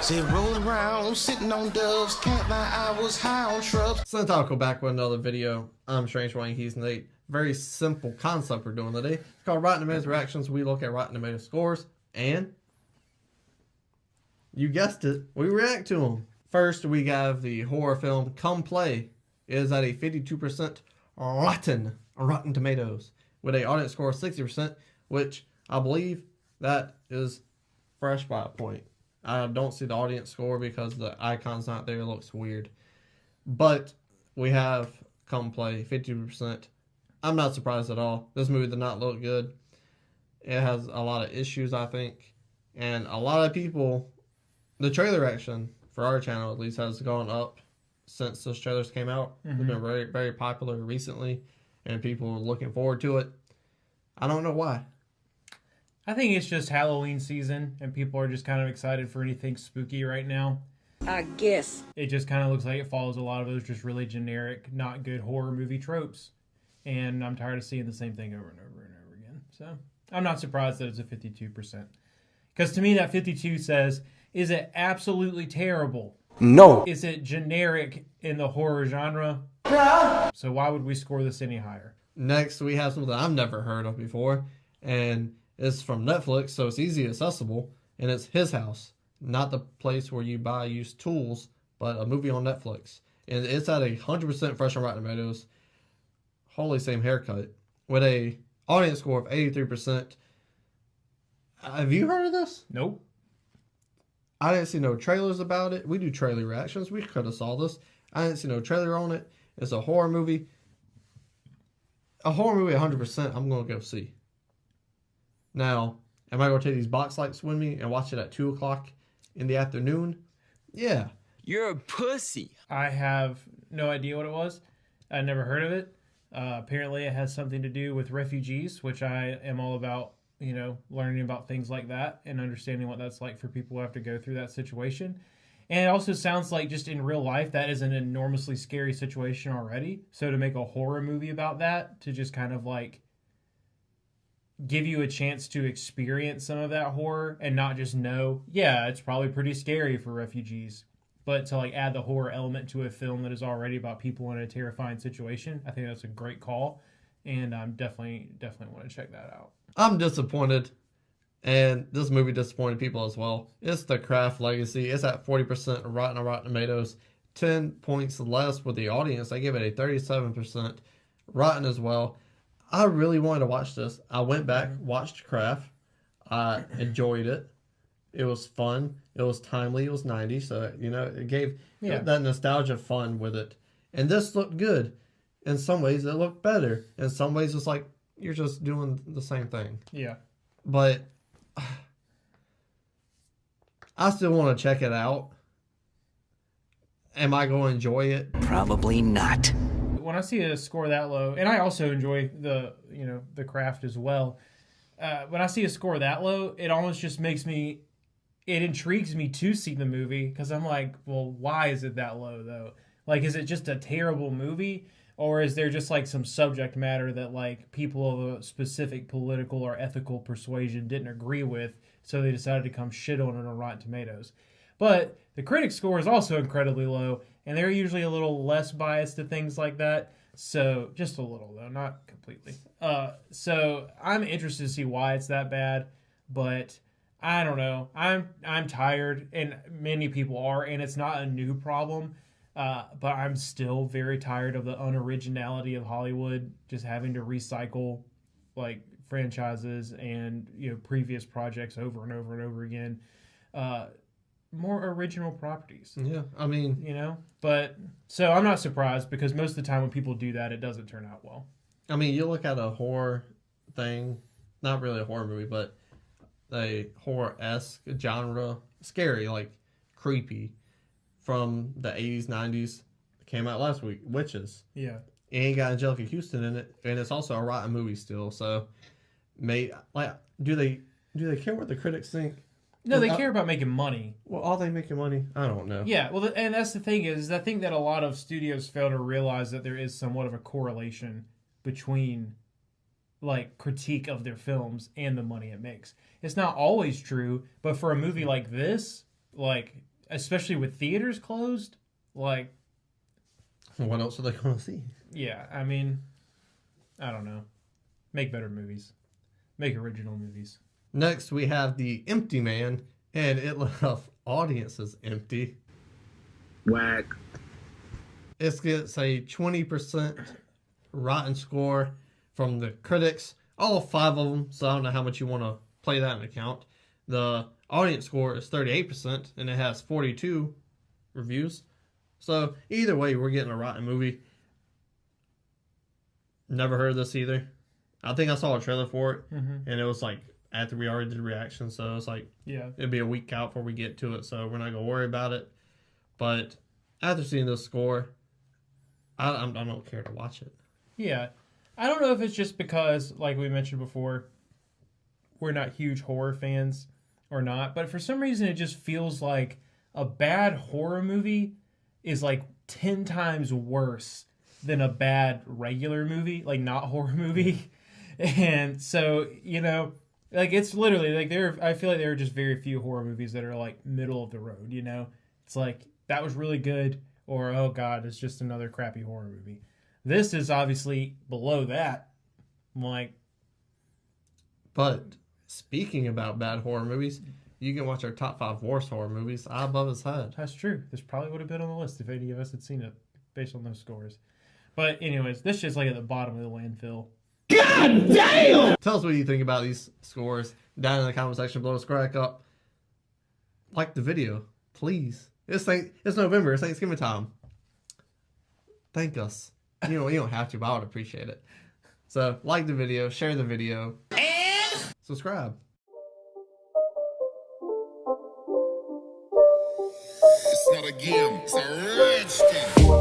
Say rolling around, sitting on doves, can't lie, I was high on shrubs. So I'll go back with another video. I'm Strange Wayne, he's Nate. Very simple concept we're doing today. It's called Rotten Tomatoes Reactions. We look at Rotten Tomatoes scores, and you guessed it, we react to them. First, we have the horror film Come Play. It is at a 52% Rotten Tomatoes, with an audience score of 60%, which I believe that is fresh by a point. I don't see the audience score because the icon's not there. It looks weird. But we have Come Play, 50%. I'm not surprised at all. This movie did not look good. It has a lot of issues, I think. And a lot of people, the trailer reaction, for our channel at least, has gone up since those trailers came out. It's been very, very popular recently. And people are looking forward to it. I don't know why. I think it's just Halloween season, and people are just kind of excited for anything spooky right now. I guess. It just kind of looks like it follows a lot of those just really generic, not good horror movie tropes. And I'm tired of seeing the same thing over and over and over again. So I'm not surprised that it's a 52%. Because to me, that 52 says, is it absolutely terrible? No. Is it generic in the horror genre? Yeah. So why would we score this any higher? Next, we have something I've never heard of before. And it's from Netflix, so it's easy accessible, and it's His House, not the place where you buy used tools, but a movie on Netflix. And it's at 100% fresh on Rotten Tomatoes. Holy same haircut. With a audience score of 83%. Have you heard of this? Nope. I didn't see no trailers about it. We do trailer reactions. We could have saw this. I didn't see no trailer on it. It's a horror movie. A horror movie 100% I'm going to go see. Now, am I going to take these box lights with me and watch it at 2 o'clock in the afternoon? Yeah. You're a pussy. I have no idea what it was. I never heard of it. Apparently it has something to do with refugees, which I am all about, learning about things like that and understanding what that's like for people who have to go through that situation. And it also sounds like just in real life, that is an enormously scary situation already. So to make a horror movie about that, to just kind of give you a chance to experience some of that horror and not just know, yeah, it's probably pretty scary for refugees. But to add the horror element to a film that is already about people in a terrifying situation, I think that's a great call. And I'm definitely want to check that out. I'm disappointed. And this movie disappointed people as well. It's The Craft Legacy. It's at 40% Rotten on Rotten Tomatoes. 10 points less with the audience. I give it a 37% Rotten as well. I really wanted to watch this. I went back, watched Craft. I enjoyed it. It was fun. It was timely. It was 90s. So, it gave that nostalgia fun with it. And this looked good. In some ways, it looked better. In some ways, it's like you're just doing the same thing. Yeah. But I still want to check it out. Am I going to enjoy it? Probably not. When I see a score that low, and I also enjoy the Craft as well. When I see a score that low, it almost just it intrigues me to see the movie because I'm like, well, why is it that low though? Is it just a terrible movie, or is there just some subject matter that people of a specific political or ethical persuasion didn't agree with, so they decided to come shit on it on Rotten Tomatoes? But the critic score is also incredibly low, and they're usually a little less biased to things like that. So, just a little, though, not completely. So, I'm interested to see why it's that bad, but I don't know. I'm tired, and many people are, and it's not a new problem, but I'm still very tired of the unoriginality of Hollywood, just having to recycle, franchises and, previous projects over and over and over again. More original properties. Yeah, I mean... But, so I'm not surprised because most of the time when people do that, it doesn't turn out well. I mean, you look at a horror thing, not really a horror movie, but a horror-esque genre, scary, creepy, from the 80s, 90s, came out last week, Witches. Yeah. It ain't got Angelica Houston in it, and it's also a rotten movie still, so, do they care what the critics think? No, they care about making money. Well, are they making money? I don't know. Yeah, well, and that's the thing is, I think that a lot of studios fail to realize that there is somewhat of a correlation between, critique of their films and the money it makes. It's not always true, but for a movie like this, especially with theaters closed, like, What else are they going to see? yeah, I mean, I don't know. Make better movies. Make original movies. Next, we have The Empty Man, and it left audiences empty. Whack. It gets a 20% rotten score from the critics, all 5 of them, so I don't know how much you want to play that in account. The audience score is 38%, and it has 42 reviews. So either way, we're getting a rotten movie. Never heard of this either. I think I saw a trailer for it, and it was like after we already did reaction, so it's like Yeah. it'd be a week out before we get to it, so we're not gonna worry about it. But after seeing this score, I don't care to watch it. Yeah. I don't know if it's just because, like we mentioned before, we're not huge horror fans or not, but for some reason it just feels like a bad horror movie is like 10 times worse than a bad regular movie, like not horror movie. And so, you know, like it's literally like I feel like there are just very few horror movies that are like middle of the road, you know? It's like that was really good, or oh god, it's just another crappy horror movie. This is obviously below that. Like, But speaking about bad horror movies, you can watch our top 5 worst horror movies. Eye above his head. that's true. This probably would have been on the list if any of us had seen it based on those scores. But anyways, this shit's like at the bottom of the landfill. Tell us what you think about these scores down in the comment section below. Scratch up. Like the video, please. It's November. It's Thanksgiving time. Thank us. You don't have to, but I would appreciate it. So like the video, share the video, and subscribe. It's not a game, it's a rich thing.